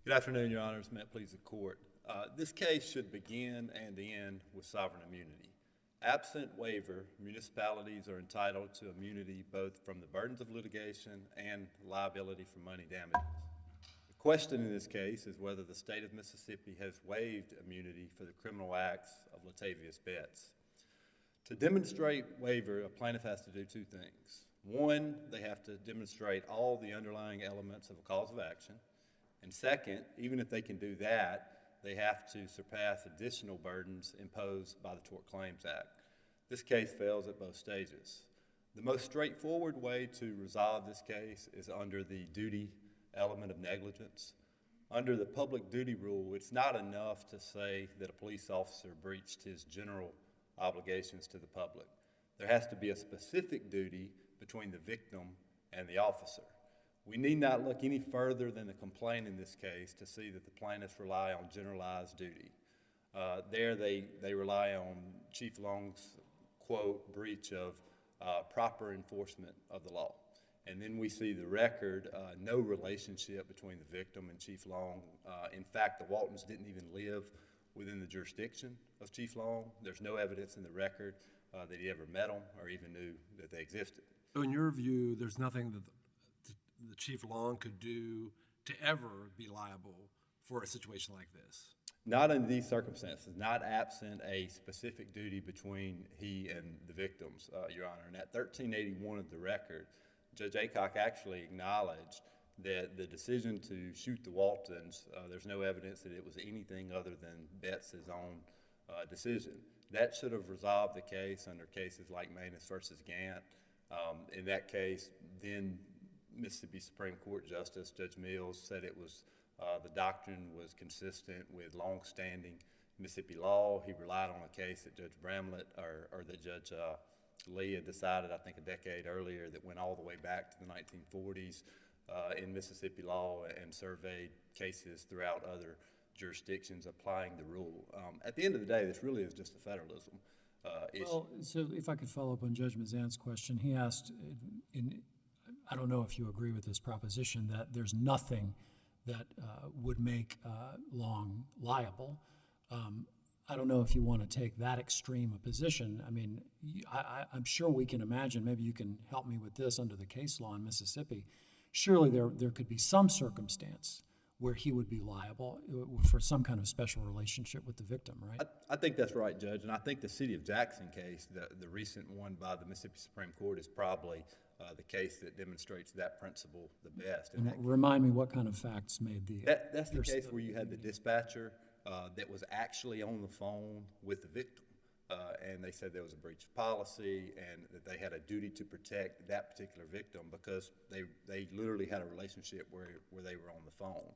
Good afternoon, Your Honors. May it please the Court. This case should begin and end with sovereign immunity. Absent waiver, municipalities are entitled to immunity both from the burdens of litigation and liability for money damages. The question in this case is whether the state of Mississippi has waived immunity for the criminal acts of Latavius Betts. To demonstrate waiver, a plaintiff has to do two things. One, they have to demonstrate all the underlying elements of a cause of action. And second, even if they can do that, they have to surpass additional burdens imposed by the Tort Claims Act. This case fails at both stages. The most straightforward way to resolve this case is under the duty element of negligence. Under the public duty rule, it's not enough to say that a police officer breached his general obligations to the public. There has to be a specific duty between the victim and the officer. We need not look any further than the complaint in this case to see that the plaintiffs rely on generalized duty. There they rely on Chief Long's, quote, breach of proper enforcement of the law. And then we see the record, no relationship between the victim and Chief Long. In fact, the Waltons didn't even live within the jurisdiction of Chief Long. There's no evidence in the record that he ever met them or even knew that they existed. So in your view, there's nothing that the Chief Long could do to ever be liable for a situation like this? Not in these circumstances, not absent a specific duty between he and the victims, Your Honor. And at 1381 of the record, Judge Aycock actually acknowledged that the decision to shoot the Waltons, there's no evidence that it was anything other than Betts' own decision. That should have resolved the case under cases like Manus versus Gant. In that case, then Mississippi Supreme Court Justice Judge Mills said it was the doctrine was consistent with long-standing Mississippi law. He relied on a case that Judge Bramlett or that Judge Lee had decided, I think, a decade earlier that went all the way back to the 1940s in Mississippi law and surveyed cases throughout other jurisdictions applying the rule. At the end of the day, this really is just a federalism issue. Well, so if I could follow up on Judge Mazzant's question, he asked, I don't know if you agree with this proposition, that there's nothing that would make Long liable. I don't know if you want to take that extreme a position. I mean, I'm sure we can imagine, maybe you can help me with this under the case law in Mississippi. Surely there could be some circumstance where he would be liable for some kind of special relationship with the victim, right? I think that's right, Judge, and I think the City of Jackson case, the recent one by the Mississippi Supreme Court, is probably the case that demonstrates that principle the best. And remind me what kind of facts made the... That's the case where you had the dispatcher that was actually on the phone with the victim, and they said there was a breach of policy and that they had a duty to protect that particular victim because they literally had a relationship where they were on the phone.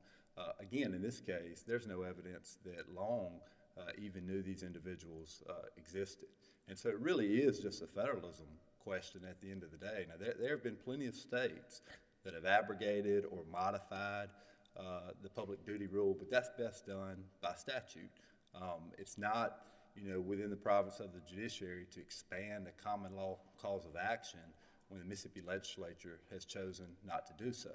Again, in this case, there's no evidence that Long even knew these individuals existed. And so it really is just a federalism question at the end of the day. Now, there have been plenty of states that have abrogated or modified the public duty rule, but that's best done by statute. It's not, within the province of the judiciary to expand a common law cause of action when the Mississippi legislature has chosen not to do so.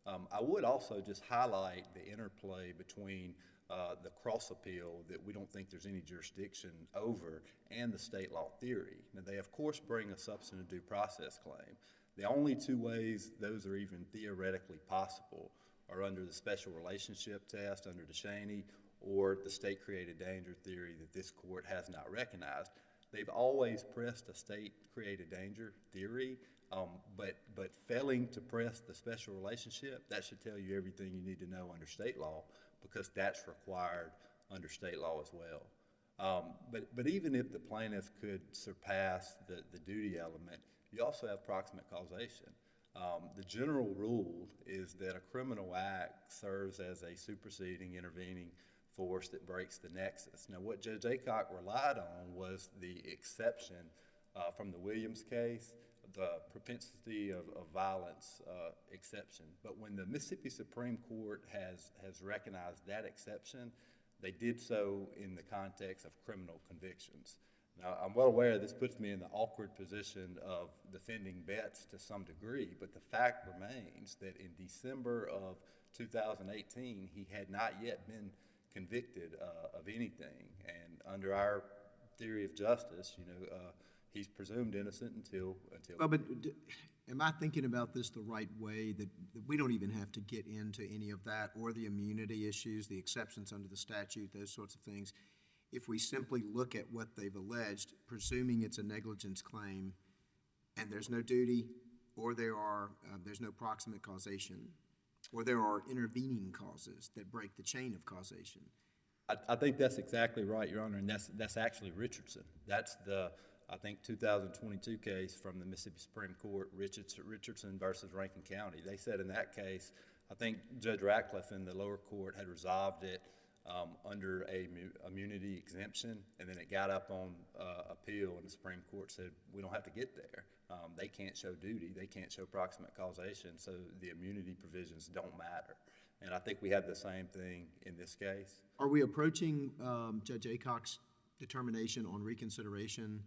I would also just highlight the interplay between the cross appeal that we don't think there's any jurisdiction over and the state law theory. Now, they of course bring a substantive due process claim. The only two ways those are even theoretically possible are under the special relationship test under DeShaney or the state created danger theory that this court has not recognized. They've always pressed a state created danger theory, but failing to press the special relationship, that should tell you everything you need to know under state law because that's required under state law as well. But even if the plaintiff could surpass the duty element, you also have proximate causation. The general rule is that a criminal act serves as a superseding, intervening force that breaks the nexus. Now, what Judge Aycock relied on was the exception from the Williams case, the propensity of violence exception. But when the Mississippi Supreme Court has recognized that exception, they did so in the context of criminal convictions. Now, I'm well aware this puts me in the awkward position of defending Betts to some degree, but the fact remains that in December of 2018, he had not yet been convicted of anything. And under our theory of justice, he's presumed innocent until. Well, but am I thinking about this the right way, that we don't even have to get into any of that, or the immunity issues, the exceptions under the statute, those sorts of things? If we simply look at what they've alleged, presuming it's a negligence claim, and there's no duty, or there's no proximate causation, or there are intervening causes that break the chain of causation. I think that's exactly right, Your Honor, and that's actually Richardson. That's the, I think, 2022 case from the Mississippi Supreme Court, Richardson versus Rankin County. They said in that case, I think Judge Ratcliffe in the lower court had resolved it under a immunity exemption, and then it got up on appeal, and the Supreme Court said, we don't have to get there. They can't show duty, they can't show proximate causation, so the immunity provisions don't matter. And I think we have the same thing in this case. Are we approaching Judge Aycock's determination on reconsideration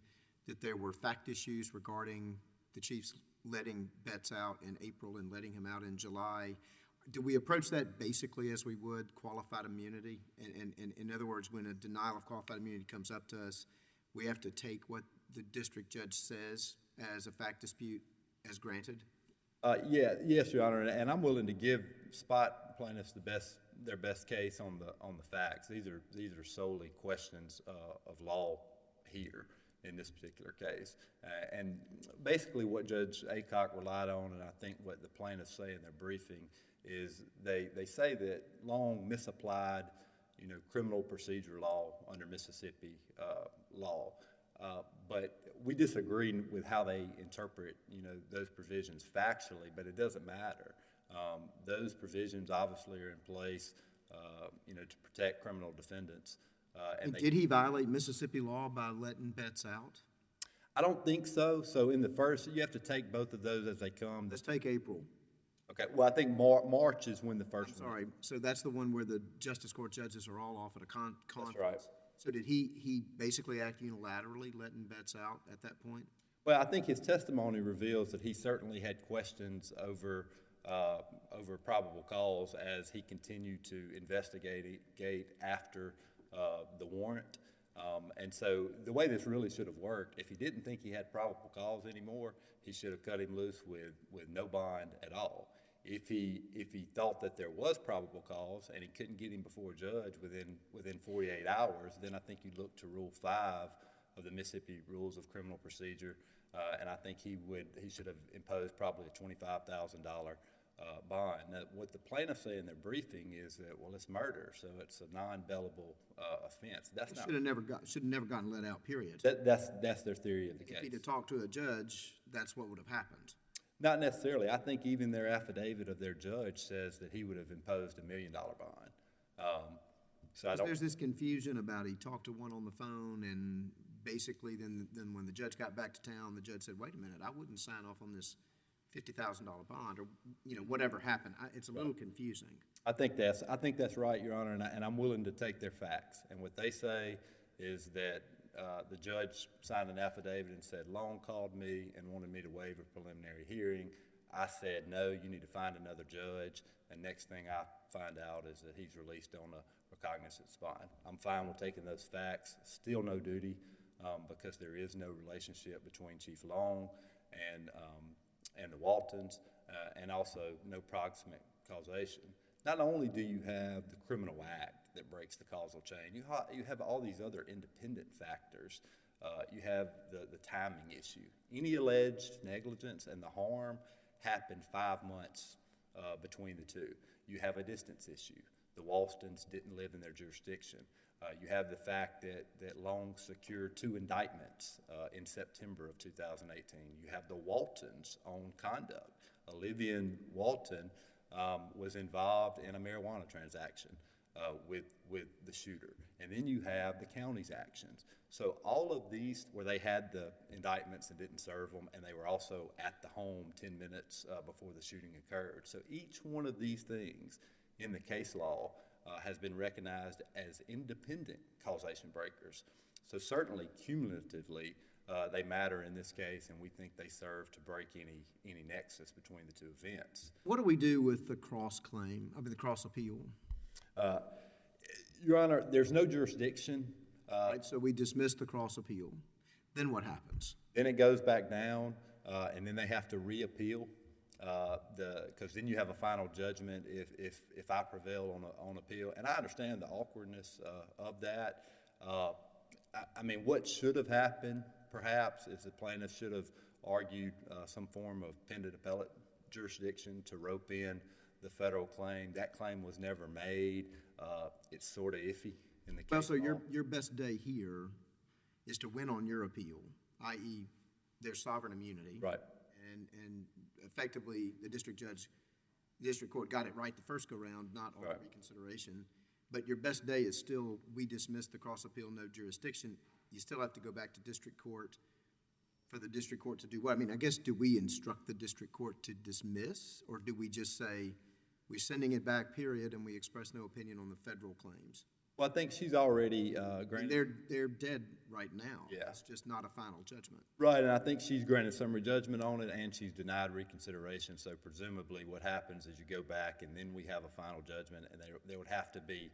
that there were fact issues regarding the chief's letting Betts out in April and letting him out in July? Do we approach that basically as we would qualified immunity? And in other words, when a denial of qualified immunity comes up to us, we have to take what the district judge says as a fact dispute as granted? Yes, Your Honor, and I'm willing to give spot plaintiffs their best case on the facts. These are solely questions of law here in this particular case, and basically what Judge Aycock relied on, and I think what the plaintiffs say in their briefing, is they say that Long misapplied, criminal procedure law under Mississippi law. But we disagree with how they interpret, those provisions factually, but it doesn't matter. Those provisions obviously are in place, to protect criminal defendants. And did he violate Mississippi law by letting Betts out? I don't think so. So in the first, you have to take both of those as they come. Let's take April. Okay, well, I think March is when the first one. Sorry, so that's the one where the Justice Court judges are all off at a conference? That's right. So did he basically act unilaterally, letting Betts out at that point? Well, I think his testimony reveals that he certainly had questions over probable cause as he continued to investigate after the warrant. And so the way this really should have worked, if he didn't think he had probable cause anymore, he should have cut him loose with no bond at all. If he thought that there was probable cause and he couldn't get him before a judge within 48 hours, then I think you look to Rule 5 of the Mississippi Rules of Criminal Procedure, and I think he should have imposed probably a $25,000 bond. Now, what the plaintiffs say in their briefing is that, well, it's murder, so it's a non-bailable offense. That's not. Should have never gotten let out. Period. That's their theory of the case. If he'd have talked to a judge, that's what would have happened. Not necessarily. I think even their affidavit of their judge says that he would have imposed $1 million bond. There's this confusion about he talked to one on the phone, and basically then when the judge got back to town, the judge said, "Wait a minute, I wouldn't sign off on this $50,000 bond," or whatever happened. It's a little confusing. I think that's right, Your Honor, and I'm willing to take their facts. And what they say is that the judge signed an affidavit and said, Long called me and wanted me to waive a preliminary hearing. I said, no, you need to find another judge. And next thing I find out is that he's released on a recognizance bond. I'm fine with taking those facts. Still no duty because there is no relationship between Chief Long and the Waltons, and also no proximate causation. Not only do you have the criminal act that breaks the causal chain, you have all these other independent factors. You have the timing issue. Any alleged negligence and the harm happened 5 months between the two. You have a distance issue. The Waltons didn't live in their jurisdiction. You have the fact that Long secured 2 indictments in September of 2018. You have the Waltons' own conduct. Olivia Walton was involved in a marijuana transaction with the shooter. And then you have the county's actions. So all of these, where they had the indictments and didn't serve them, and they were also at the home 10 minutes before the shooting occurred. So each one of these things in the case law has been recognized as independent causation breakers. So certainly, cumulatively, they matter in this case, and we think they serve to break any nexus between the two events. What do we do with the cross claim, the cross appeal? Your Honor, there's no jurisdiction. Right, so we dismiss the cross appeal. Then what happens? Then it goes back down, and then they have to reappeal. Because then you have a final judgment if I prevail on appeal. And I understand the awkwardness of that. I mean, what should have happened, perhaps, is the plaintiff should have argued some form of pendent appellate jurisdiction to rope in the federal claim. That claim was never made. It's sort of iffy in the case. Well, so your best day here is to win on your appeal, i.e. their sovereign immunity. Right. And effectively, the district court got it right the first go-round, not on reconsideration. But your best day is still, we dismiss the cross appeal, no jurisdiction. You still have to go back to district court for the district court to do what? I mean, I guess, do we instruct the district court to dismiss, or do we just say, we're sending it back, period, and we express no opinion on the federal claims? Well, I think she's already granted. They're dead right now. Yeah. It's just not a final judgment. Right, and I think she's granted summary judgment on it, and she's denied reconsideration. So presumably what happens is you go back, and then we have a final judgment, and there would have to be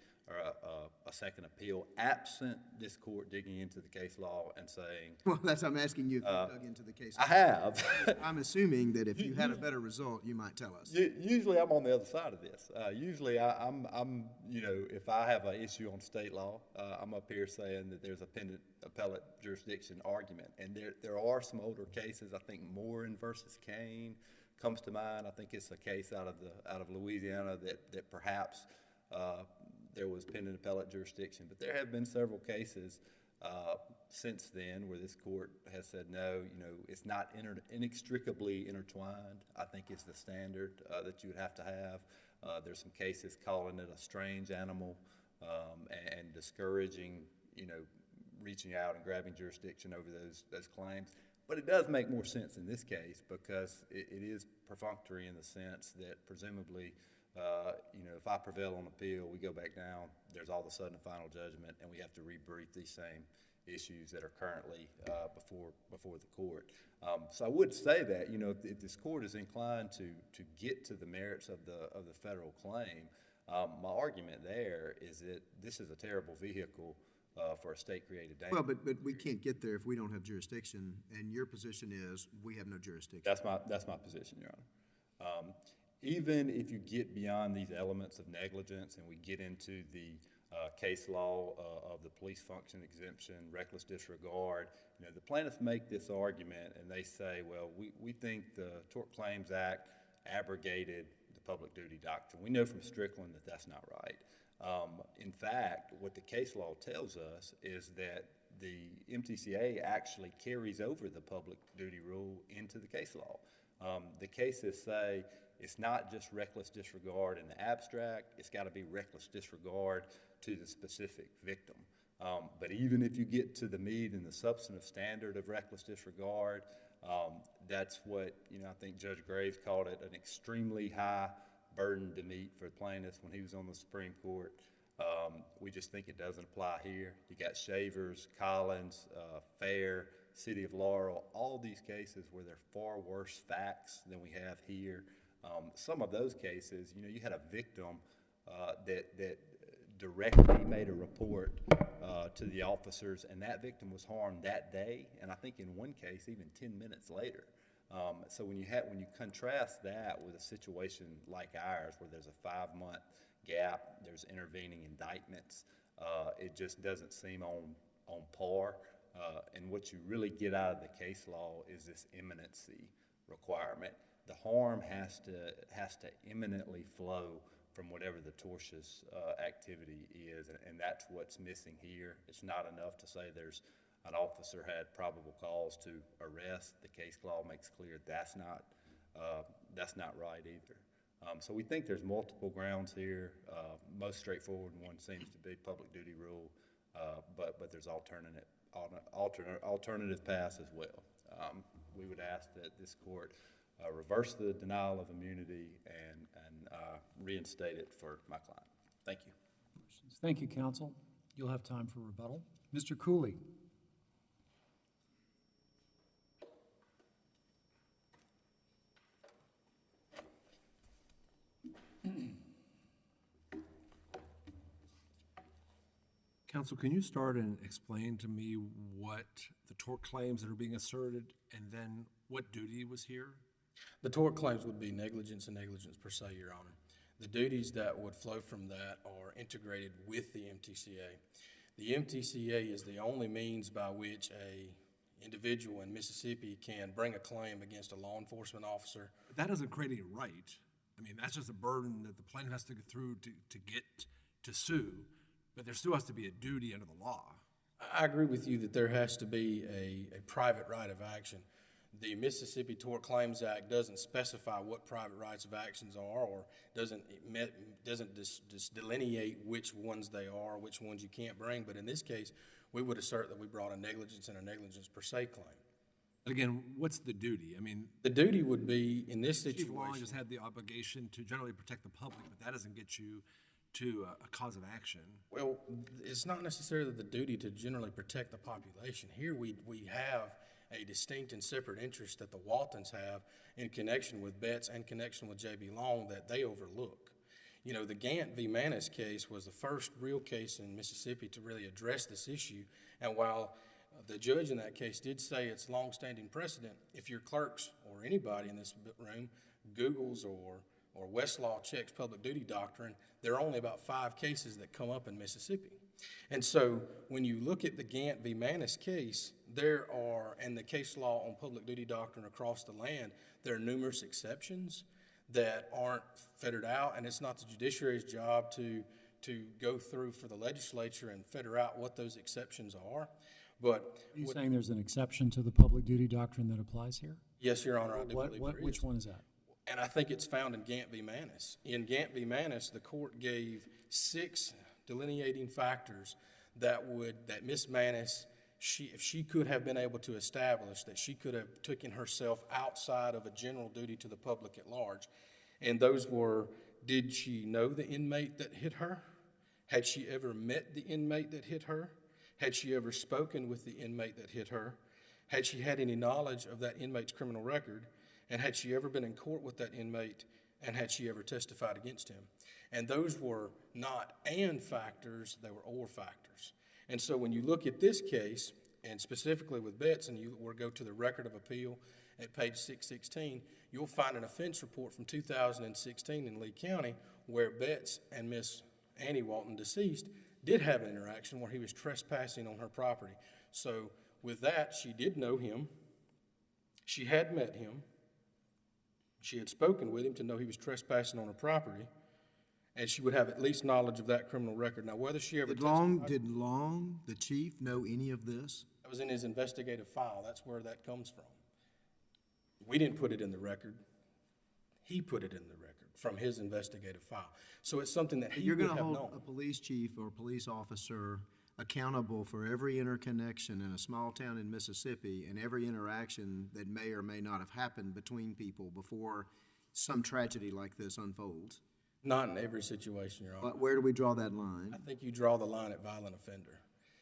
a second appeal, absent this court digging into the case law and saying... Well, I'm asking you if you dug into the case law. I have. I'm assuming that if you had a better result, you might tell us. Usually I'm on the other side of this. Usually I'm if I have an issue on state law, I'm up here saying that there's a pendent appellate jurisdiction argument. And there are some older cases. I think Morin versus Kane comes to mind. I think it's a case out of Louisiana that perhaps there was pendent appellate jurisdiction. But there have been several cases since then where this court has said no, it's not inextricably intertwined. I think it's the standard that you would have to have. There's some cases calling it a strange animal and discouraging, reaching out and grabbing jurisdiction over those claims. But it does make more sense in this case because it is perfunctory in the sense that presumably, if I prevail on appeal, we go back down, there's all of a sudden a final judgment, and we have to rebrief these same issues that are currently before the court. So I would say that, if this court is inclined to get to the merits of the federal claim, my argument there is that this is a terrible vehicle for a state-created danger. Well, but we can't get there if we don't have jurisdiction, and your position is we have no jurisdiction. That's my position, Your Honor. Even if you get beyond these elements of negligence and we get into the case law of the police function exemption, reckless disregard, the plaintiffs make this argument and they say, well, we think the Tort Claims Act abrogated the public duty doctrine. We know from Strickland that that's not right. In fact, what the case law tells us is that the MTCA actually carries over the public duty rule into the case law. The cases say it's not just reckless disregard in the abstract, it's got to be reckless disregard to the specific victim. But even if you get to the meat and the substantive standard of reckless disregard, that's what, I think Judge Graves called it an extremely high burden to meet for plaintiffs when he was on the Supreme Court. We just think it doesn't apply here. You got Shavers, Collins, Fair, City of Laurel, all these cases where there are far worse facts than we have here. Some of those cases, you had a victim that directly made a report to the officers, and that victim was harmed that day, and I think in one case even 10 minutes later. So when you contrast that with a situation like ours, where there's a 5-month gap, there's intervening indictments, it just doesn't seem on par. And what you really get out of the case law is this imminency requirement. The harm has to imminently flow from whatever the tortious activity is, and that's what's missing here. It's not enough to say there's an officer had probable cause to arrest. The case law makes clear that's not right either. So we think there's multiple grounds here. Most straightforward one seems to be public duty rule, but there's alternative paths as well. We would ask that this court reverse the denial of immunity and reinstate it for my client. Thank you. Thank you, counsel. You'll have time for rebuttal. Mr. Cooley. Counsel, can you start and explain to me what the tort claims that are being asserted and then what duty was here? The tort claims would be negligence and negligence per se, Your Honor. The duties that would flow from that are integrated with the MTCA. The MTCA is the only means by which a individual in Mississippi can bring a claim against a law enforcement officer. But that doesn't create any right. I mean, that's just a burden that the plaintiff has to go through to get to sue, but there still has to be a duty under the law. I agree with you that there has to be a private right of action. The Mississippi Tort Claims Act doesn't specify what private rights of actions are, or doesn't delineate which ones they are, which ones you can't bring. But in this case, we would assert that we brought a negligence and a negligence per se claim. But again, what's the duty? I mean, The duty would be, in this Chief Long situation, just had the obligation to generally protect the public, but that doesn't get you to a cause of action. well, it's not necessarily the duty to generally protect the population. Here we have a distinct and separate interest that the Waltons have in connection with Betts and connection with J.B. Long that they overlook. You know, the Gant v. Manis case was the first real case in Mississippi to really address this issue. And while the judge in that case did say it's longstanding precedent, if your clerks or anybody in this room Googles or Westlaw checks public duty doctrine, there are only about 5 cases that come up in Mississippi. And so when you look at the Gant v. Manis case, there are, and the case law on public duty doctrine across the land, there are numerous exceptions that aren't fettered out, and it's not the judiciary's job to go through for the legislature and fetter out what those exceptions are. But Are you saying there's an exception to the public duty doctrine that applies here? yes, Your Honor, I do believe there is. Which one is that? And I think it's found in Gant v. Manis. In Gant v. Manis, the court gave 6 delineating factors that Miss Manis, if she could have been able to establish that she could have taken herself outside of a general duty to the public at large. And those were, did she know the inmate that hit her? Had she ever met the inmate that hit her? Had she ever spoken with the inmate that hit her? Had she had any knowledge of that inmate's criminal record? And had she ever been in court with that inmate? And had she ever testified against him? And those were not and factors, they were or factors. And so when you look at this case, and specifically with Betts, and you go to the record of appeal at page 616, you'll find an offense report from 2016 in Lee County where Betts and Miss Annie Walton, deceased, did have an interaction where he was trespassing on her property. So with that, she did know him. She had met him. She had spoken with him to know he was trespassing on her property, and she would have at least knowledge of that criminal record. Now, whether she ever Did Long, the chief, know any of this? that was in his investigative file. That's where that comes from. We didn't put it in the record. He put it in the record from his investigative file. So it's something that he You're would going to have hold known. a police chief or a police officer accountable for every interconnection in a small town in Mississippi and every interaction that may or may not have happened between people before some tragedy like this unfolds. Not in every situation, Your Honor. But where do we draw that line? I think you draw the line at violent offender.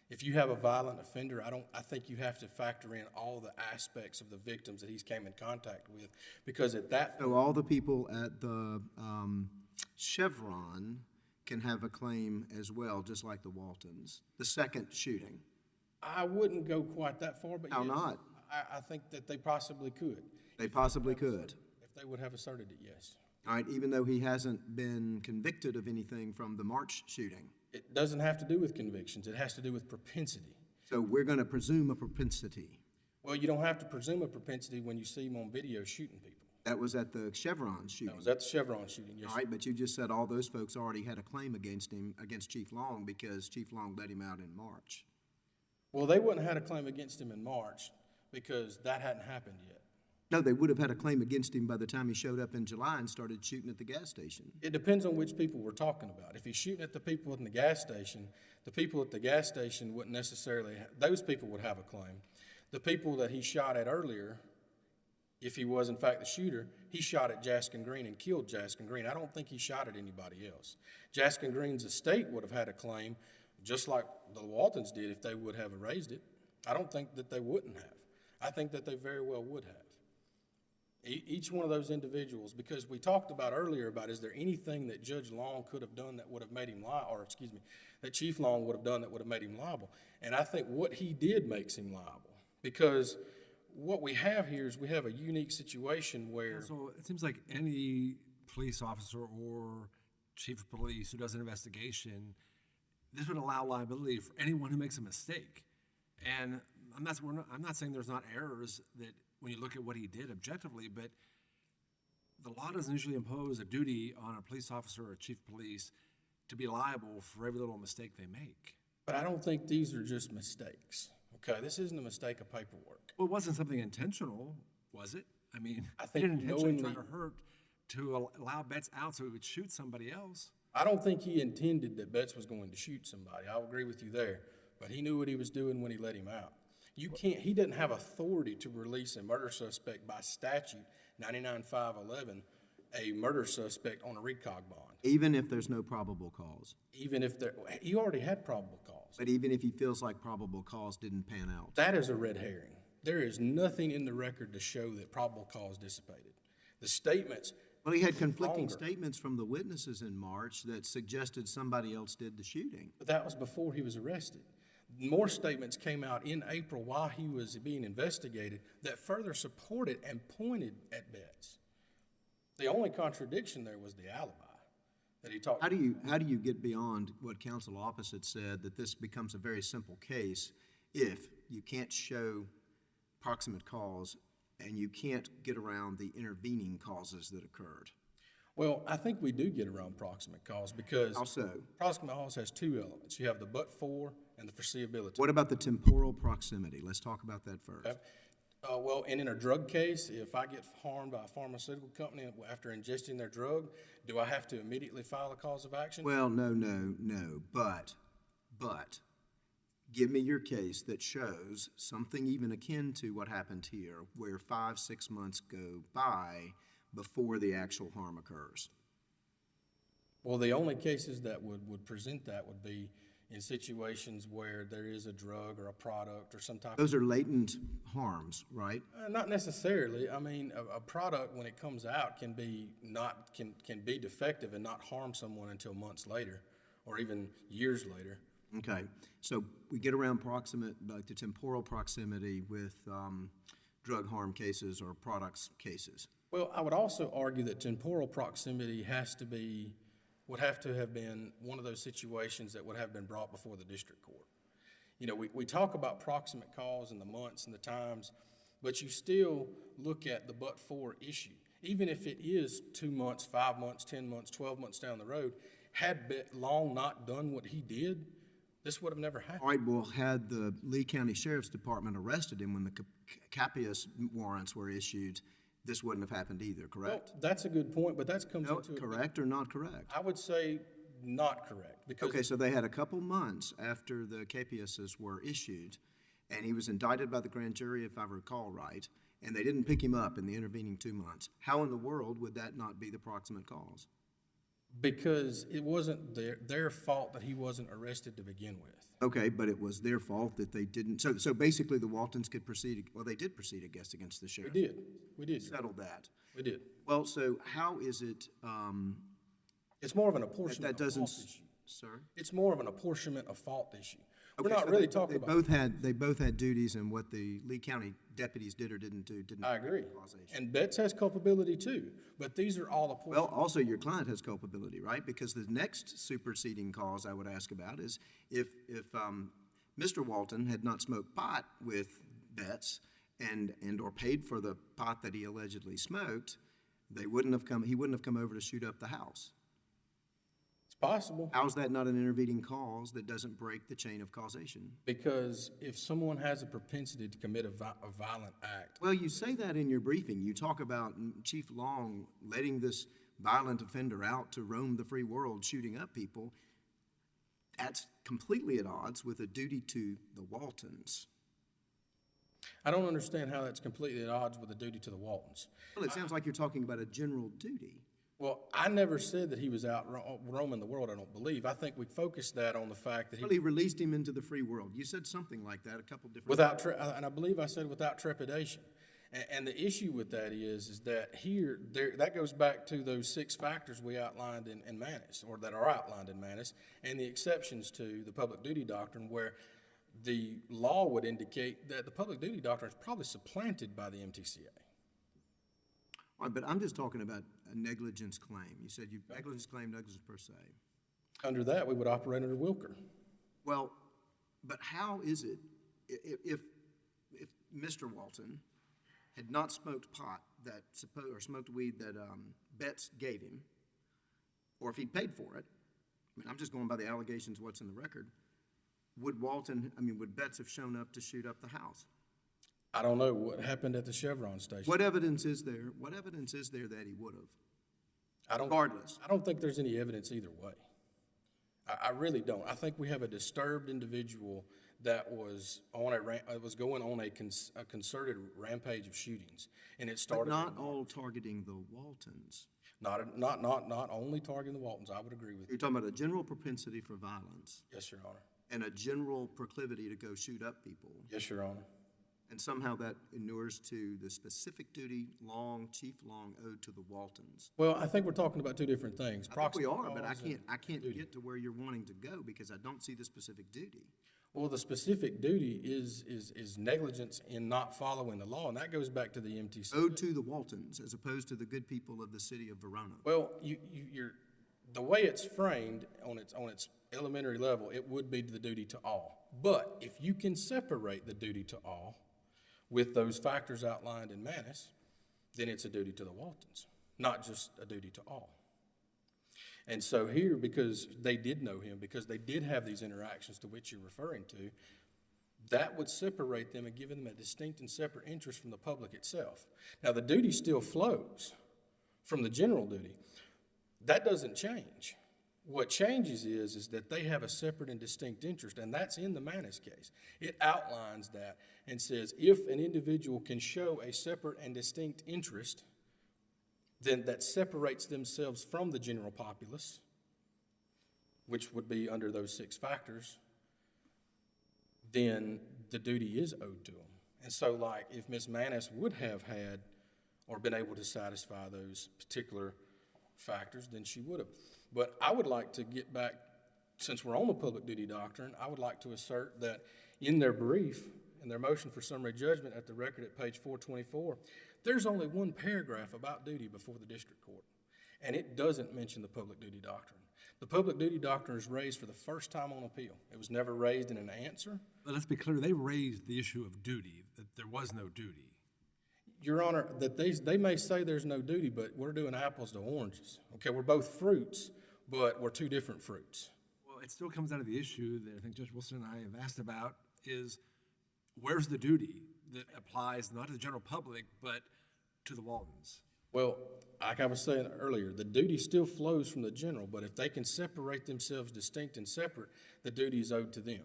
If you have a violent offender, I think you have to factor in all the aspects of the victims that he's came in contact with, because at that So all the people at the Chevron can have a claim as well, just like the Waltons. The second shooting. I wouldn't go quite that far, but How yes, not? I think that they possibly could. They possibly could. If they would have asserted it, yes. All right, even though he hasn't been convicted of anything from the March shooting. It doesn't have to do with convictions. It has to do with propensity. So we're going to presume a propensity. Well, you don't have to presume a propensity when you see him on video shooting people. That was at the Chevron That shooting. was at the Chevron shooting, yes. All right, but you just said all those folks already had a claim against him, against Chief Long, because Chief Long let him out in March. Well, they wouldn't have had a claim against him in March because that hadn't happened yet. No, they would have had a claim against him by the time he showed up in July and started shooting at the gas station. It depends on which people we're talking about. If he's shooting at the people in the gas station, the people at the gas station wouldn't necessarily, those people would have a claim. The people that he shot at earlier, if he was in fact the shooter, he shot at Jaskin Green and killed Jaskin Green. I don't think he shot at anybody else. Jaskin Green's estate would have had a claim, just like the Waltons did if they would have erased it. I don't think that they wouldn't have. I think that they very well would have. Each one of those individuals, because we talked about earlier about, is there anything that Judge Long could have done that would have made him liable, or excuse me, that Chief Long would have done that would have made him liable? And I think what he did makes him liable, because what we have here is we have a unique situation where, So it seems like any police officer or chief of police who does an investigation, this would allow liability for anyone who makes a mistake. And I'm not saying there's not errors that when you look at what he did objectively, but the law doesn't usually impose a duty on a police officer or a chief of police to be liable for every little mistake they make. but I don't think these are just mistakes. Okay, this isn't a mistake of paperwork. Well, it wasn't something intentional, was it? I mean, I he think didn't intentionally try knowingly- to hurt to allow Betts out so he would shoot somebody else. I don't think he intended that Betts was going to shoot somebody. I'll agree with you there. But he knew what he was doing when he let him out. He doesn't have authority to release a murder suspect by statute, 99-511, a murder suspect on a recog bond. Even if there's no probable cause. Even if he already had probable cause. But even if he feels like probable cause didn't pan out. That is a red herring. There is nothing in the record to show that probable cause dissipated. The statements. Well, he had conflicting Longer. statements from the witnesses in March that suggested somebody else did the shooting. But that was before he was arrested. More statements came out in April while he was being investigated that further supported and pointed at Betts. The only contradiction there was the alibi that he talked How do you get beyond what counsel opposite said, that this becomes a very simple case if you can't show proximate cause and you can't get around the intervening causes that occurred? Well, I think we do get around proximate cause because Also, proximate cause has two elements. You have the but-for and the foreseeability. what about the temporal proximity? Let's talk about that first. Okay. Well, and in a drug case, if I get harmed by a pharmaceutical company after ingesting their drug, do I have to immediately file a cause of action? Well, no, but give me your case that shows something even akin to what happened here, where 5-6 months go by before the actual harm occurs. Well, the only cases that would present that would be in situations where there is a drug or a product or some type Those are latent harms, right? Not necessarily. I mean, a product when it comes out can be defective and not harm someone until months later or even years later. Okay, so we get around like the temporal proximity with drug harm cases or products cases. Well, I would also argue that temporal proximity would have to have been one of those situations that would have been brought before the district court. You know, we talk about proximate cause and the months and the times, but you still look at the but-for issue. Even if it is 2 months, 5 months, 10 months, 12 months down the road, had Long not done what he did, this would have never happened. All right, well, had the Lee County Sheriff's Department arrested him when the capias warrants were issued, this wouldn't have happened either, correct? Well, that's a good point, but that comes No, into correct or not correct? I would say not correct because Okay, so they had a couple months after the capiases were issued, and he was indicted by the grand jury, if I recall right, and they didn't pick him up in the intervening 2 months. How in the world would that not be the proximate cause? because it wasn't their fault that he wasn't arrested to begin with. Okay, but it was their fault that they didn't. So basically, the Waltons could proceed. Well, they did proceed, I guess, against the sheriff. We did. Settled that. We did. Well, so how is it It's more of an apportionment that of doesn't, fault issue. sir? It's more of an apportionment of fault issue. We're Okay, not so really they talking about. both had duties, and what the Lee County deputies did or didn't do didn't. I agree. Causation. And Betts has culpability too, but these are all Well, apportionment. also your client has culpability, right? Because the next superseding cause I would ask about is if Mr. Walton had not smoked pot with Betts and or paid for the pot that he allegedly smoked, he wouldn't have come over to shoot up the house. It's possible. How's that not an intervening cause that doesn't break the chain of causation? Because if someone has a propensity to commit a violent act, Well, you say that in your briefing. You talk about Chief Long letting this violent offender out to roam the free world, shooting up people. That's completely at odds with a duty to the Waltons. I don't understand how that's completely at odds with the duty to the Waltons. Well, it sounds like you're talking about a general duty. Well, I never said that he was out roaming the world, I don't believe. I think we focused that on the fact that Well, he released him into the free world. You said something like that a couple different and I believe I said without trepidation. And the issue with that is that that goes back to those 6 factors we outlined in Manus, or that are outlined in Manus, and the exceptions to the public duty doctrine, where the law would indicate that the public duty doctrine is probably supplanted by the MTCA. All right, but I'm just talking about a negligence claim. You said negligence claim, negligence per se. Under that, we would operate under Wilker. Well, but how is it, if Mr. Walton had not smoked pot or smoked weed that Betts gave him, or if he'd paid for it, I mean, I'm just going by the allegations, what's in the record, would Betts have shown up to shoot up the house? I don't know what happened at the Chevron station. What evidence is there? What evidence is there that he would have? Regardless. I don't think there's any evidence either way. I really don't. I think we have a disturbed individual that was going on a concerted rampage of shootings, and it started. But not all targeting the Waltons. Not only targeting the Waltons. I would agree with you. You're talking about a general propensity for violence. Yes, Your Honor. And a general proclivity to go shoot up people. Yes, Your Honor. And somehow that inures to the specific duty Chief Long owed to the Waltons. Well, I think we're talking about 2 different things. I think we are, but I can't get to where you're wanting to go because I don't see the specific duty. Well, the specific duty is negligence in not following the law, and that goes back to the MTC. Owed to the Waltons as opposed to the good people of the city of Verona. Well, you're the way it's framed on its elementary level, it would be the duty to all. But if you can separate the duty to all with those factors outlined in Manus, then it's a duty to the Waltons, not just a duty to all. And so here, because they did know him, because they did have these interactions to which you're referring to, that would separate them and give them a distinct and separate interest from the public itself. Now, the duty still flows from the general duty. That doesn't change. What changes is that they have a separate and distinct interest, and that's in the Manus case. It outlines that and says if an individual can show a separate and distinct interest, then that separates themselves from the general populace, which would be under those 6 factors, then the duty is owed to them. And so, like, if Ms. Manus would have had or been able to satisfy those particular factors, then she would have. But I would like to get back, since we're on the public duty doctrine, I would like to assert that in their brief, in their motion for summary judgment at the record at page 424, there's only 1 paragraph about duty before the district court, and it doesn't mention the public duty doctrine. The public duty doctrine is raised for the first time on appeal. It was never raised in an answer. But let's be clear, they raised the issue of duty, that there was no duty. Your Honor, that they may say there's no duty, but we're doing apples to oranges. Okay, we're both fruits, but we're 2 different fruits. Well, it still comes down to the issue that I think Judge Wilson and I have asked about is where's the duty that applies not to the general public, but to the Waltons? Well, like I was saying earlier, the duty still flows from the general, but if they can separate themselves distinct and separate, the duty is owed to them.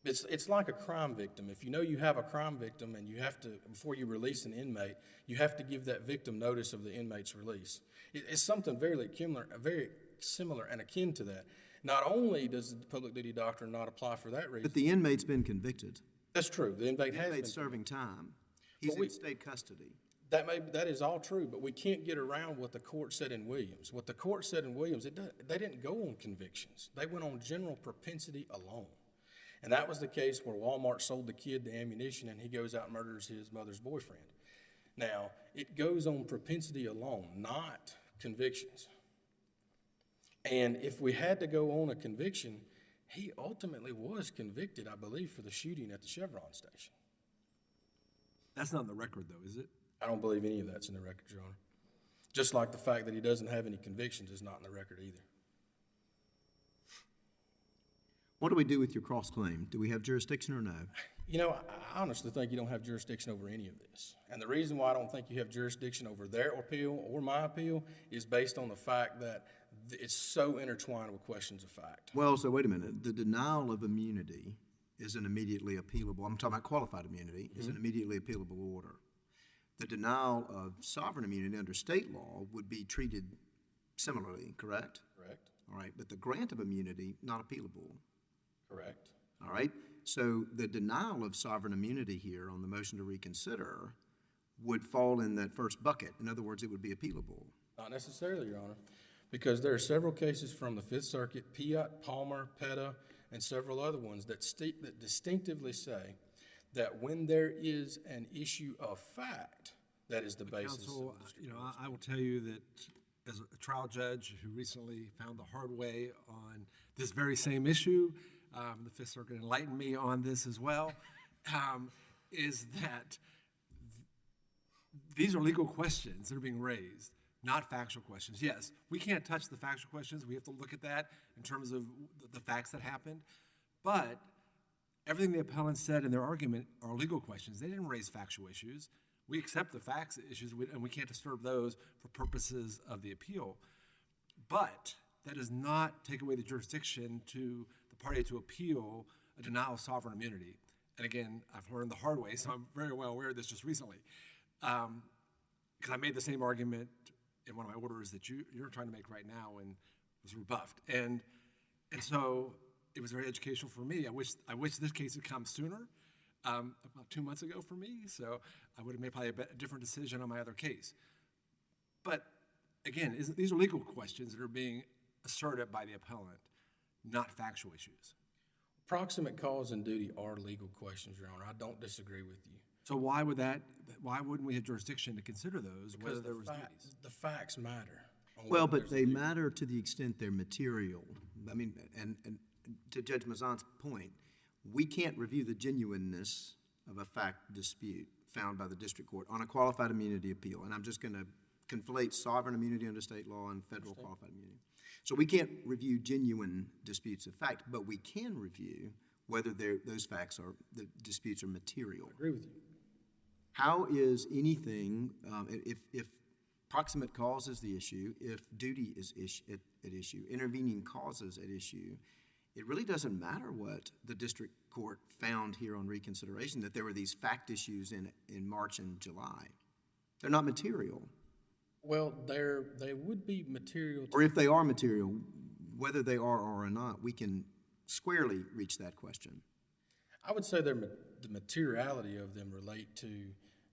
It's like a crime victim. If you know you have a crime victim and you have to, before you release an inmate, you have to give that victim notice of the inmate's release. It's something very similar and akin to that. Not only does the public duty doctrine not apply for that reason. But the inmate's been convicted. That's true. The inmate has been serving time. He's in state custody. That is all true, but we can't get around what the court said in Williams. What the court said in Williams, they didn't go on convictions. They went on general propensity alone. And that was the case where Walmart sold the kid the ammunition and he goes out and murders his mother's boyfriend. Now, it goes on propensity alone, not convictions. And if we had to go on a conviction, he ultimately was convicted, I believe, for the shooting at the Chevron station. That's not in the record, though, is it? I don't believe any of that's in the record, Your Honor. Just like the fact that he doesn't have any convictions is not in the record either. What do we do with your cross-claim? Do we have jurisdiction or no? You know, I honestly think you don't have jurisdiction over any of this. And the reason why I don't think you have jurisdiction over their appeal or my appeal is based on the fact that it's so intertwined with questions of fact. Well, so wait a minute. The denial of immunity is an immediately appealable, I'm talking about qualified immunity, is an immediately appealable order. The denial of sovereign immunity under state law would be treated similarly, correct? Correct. All right, but the grant of immunity, not appealable. Correct. All right? So the denial of sovereign immunity here on the motion to reconsider would fall in that first bucket. In other words, it would be appealable. Not necessarily, Your Honor, because there are several cases from the Fifth Circuit, Piatt, Palmer, Petta, and several other ones that distinctively say that when there is an issue of fact, that is the basis. Counsel, I will tell you that as a trial judge who recently found the hard way on this very same issue, the Fifth Circuit enlightened me on this as well, is that these are legal questions that are being raised, not factual questions. Yes, we can't touch the factual questions. We have to look at that in terms of the facts that happened. But everything the appellants said in their argument are legal questions. They didn't raise factual issues. We accept the facts issues, and we can't disturb those for purposes of the appeal. But that does not take away the jurisdiction to the party to appeal a denial of sovereign immunity. And again, I've learned the hard way, so I'm very well aware of this just recently. Because I made the same argument in one of my orders that you're trying to make right now and was rebuffed. And so it was very educational for me. I wish this case had come sooner, about 2 months ago for me, so I would have made probably a different decision on my other case. But again, these are legal questions that are being asserted by the appellant, not factual issues. Proximate cause and duty are legal questions, Your Honor. I don't disagree with you. So why wouldn't we have jurisdiction to consider those, whether there was duties? The facts matter. Well, but they matter to the extent they're material. I mean, and to Judge Mazzant's point, we can't review the genuineness of a fact dispute found by the district court on a qualified immunity appeal. And I'm just going to conflate sovereign immunity under state law and federal qualified immunity. So we can't review genuine disputes of fact, but we can review whether the disputes are material. I agree with you. How is anything, if proximate cause is the issue, if duty is at issue, intervening causes at issue, it really doesn't matter what the district court found here on reconsideration, that there were these fact issues in March and July. They're not material. Well, they would be material. Or if they are material, whether they are or not, we can squarely reach that question. I would say the materiality of them relate to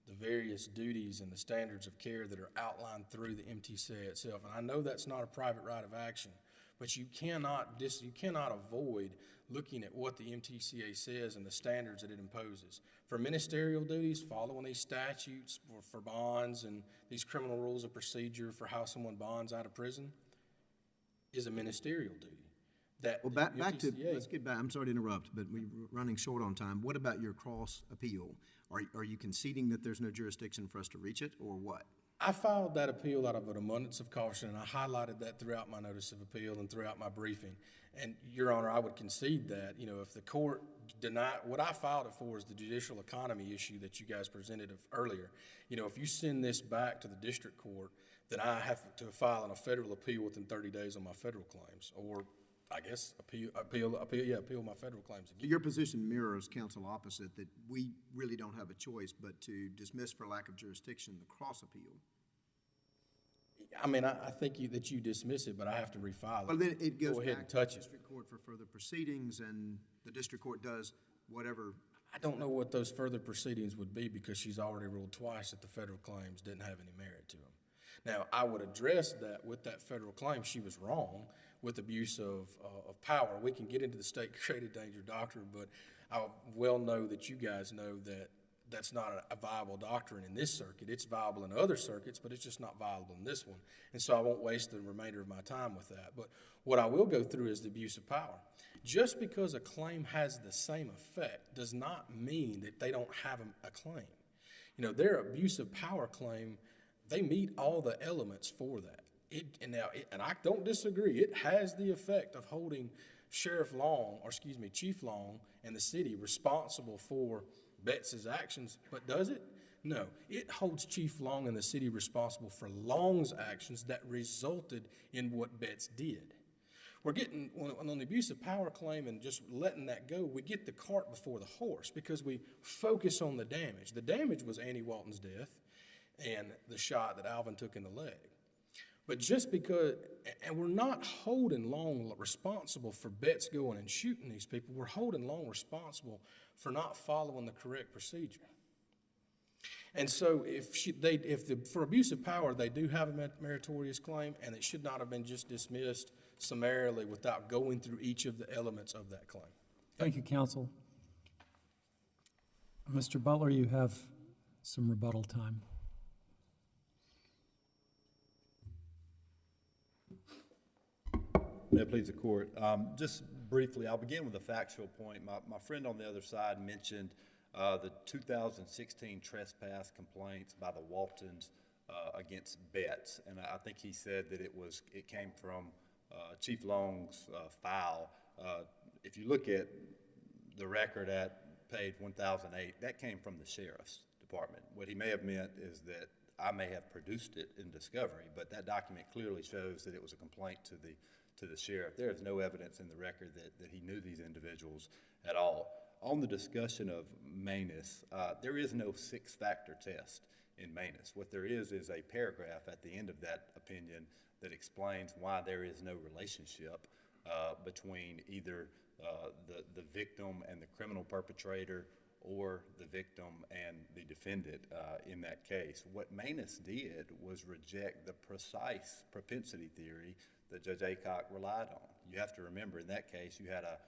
the various duties and the standards of care that are outlined through the MTCA itself. And I know that's not a private right of action, but you cannot avoid looking at what the MTCA says and the standards that it imposes. For ministerial duties, following these statutes for bonds and these criminal rules of procedure for how someone bonds out of prison is a ministerial duty. Well, back to, let's get back, I'm sorry to interrupt, but we're running short on time. What about your cross appeal? Are you conceding that there's no jurisdiction for us to reach it, or what? I filed that appeal out of an abundance of caution, and I highlighted that throughout my notice of appeal and throughout my briefing. And, Your Honor, I would concede that, if the court denied, what I filed it for is the judicial economy issue that you guys presented earlier. If you send this back to the district court, then I have to file a federal appeal within 30 days on my federal claims, or I guess appeal my federal claims again. Your position mirrors counsel opposite, that we really don't have a choice but to dismiss for lack of jurisdiction the cross appeal. I mean, I think that you dismiss it, but I have to refile it. Well, then it goes Go ahead back and to the touch it. district court for further proceedings, and the district court does whatever. I don't know what those further proceedings would be, because she's already ruled twice that the federal claims didn't have any merit to them. Now, I would address that with that federal claim. She was wrong with abuse of power. We can get into the state-created danger doctrine, but I well know that you guys know that that's not a viable doctrine in this circuit. It's viable in other circuits, but it's just not viable in this one. And so I won't waste the remainder of my time with that. But what I will go through is the abuse of power. Just because a claim has the same effect does not mean that they don't have a claim. Their abuse of power claim, they meet all the elements for that. And I don't disagree. It has the effect of holding Chief Long and the city responsible for Betts' actions, but does it? No. It holds Chief Long and the city responsible for Long's actions that resulted in what Betts did. We're getting, on the abuse of power claim and just letting that go, we get the cart before the horse because we focus on the damage. The damage was Annie Walton's death and the shot that Alvin took in the leg. But just because, and we're not holding Long responsible for Betts going and shooting these people. We're holding Long responsible for not following the correct procedure. And so for abuse of power, they do have a meritorious claim, and it should not have been just dismissed summarily without going through each of the elements of that claim. Thank you, counsel. Mr. Butler, you have some rebuttal time. May it please the court. Just briefly, I'll begin with a factual point. My friend on the other side mentioned the 2016 trespass complaints by the Waltons against Betts, and I think he said that it came from Chief Long's file. If you look at the record at page 1008, that came from the sheriff's department. What he may have meant is that I may have produced it in discovery, but that document clearly shows that it was a complaint to the sheriff. There is no evidence in the record that he knew these individuals at all. On the discussion of Manus, there is no six-factor test in Manus. What there is a paragraph at the end of that opinion that explains why there is no relationship between either the victim and the criminal perpetrator or the victim and the defendant in that case. What Manus did was reject the precise propensity theory that Judge Aycock relied on. You have to remember, in that case, you had a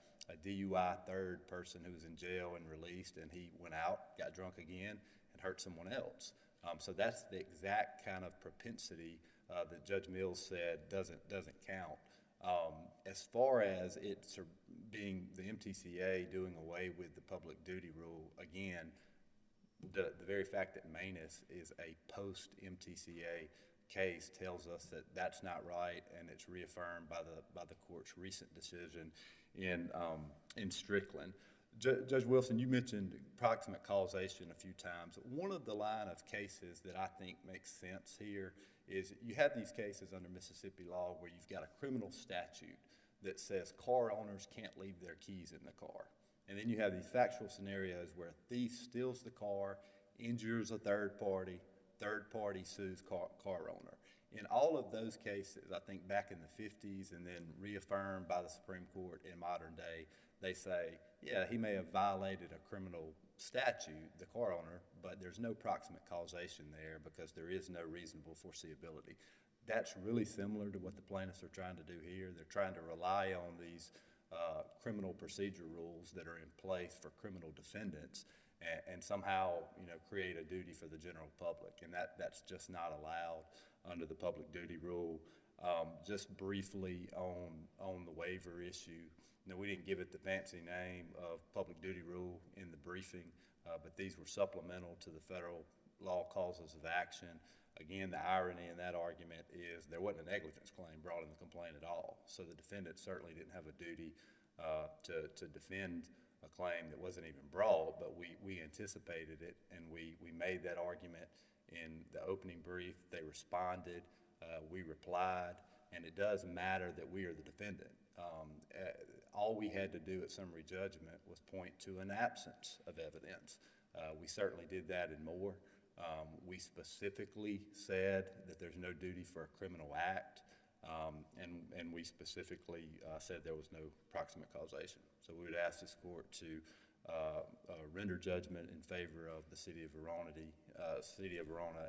DUI third person who was in jail and released, and he went out, got drunk again, and hurt someone else. So that's the exact kind of propensity that Judge Mills said doesn't count. As far as it's being the MTCA doing away with the public duty rule, again, the very fact that Manus is a post-MTCA case tells us that that's not right, and it's reaffirmed by the court's recent decision in Strickland. Judge Wilson, you mentioned proximate causation a few times. One of the line of cases that I think makes sense here is you have these cases under Mississippi law where you've got a criminal statute that says car owners can't leave their keys in the car. And then you have these factual scenarios where a thief steals the car, injures a third party sues car owner. In all of those cases, I think back in the 50s and then reaffirmed by the Supreme Court in modern day, they say, yeah, he may have violated a criminal statute, the car owner, but there's no proximate causation there because there is no reasonable foreseeability. That's really similar to what the plaintiffs are trying to do here. They're trying to rely on these criminal procedure rules that are in place for criminal defendants and somehow, create a duty for the general public, and that's just not allowed under the public duty rule. Just briefly on the waiver issue, we didn't give it the fancy name of public duty rule in the briefing, but these were supplemental to the federal law causes of action. Again, the irony in that argument is there wasn't a negligence claim brought in the complaint at all, so the defendant certainly didn't have a duty to defend a claim that wasn't even brought, but we anticipated it, and we made that argument in the opening brief. They responded, we replied, and it does matter that we are the defendant. All we had to do at summary judgment was point to an absence of evidence. We certainly did that and more. We specifically said that there's no duty for a criminal act, and we specifically said there was no proximate causation. So we would ask this court to render judgment in favor of the city of Verona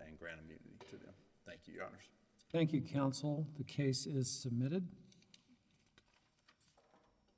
and grant immunity to them. Thank you, Your Honors. Thank you, counsel. The case is submitted.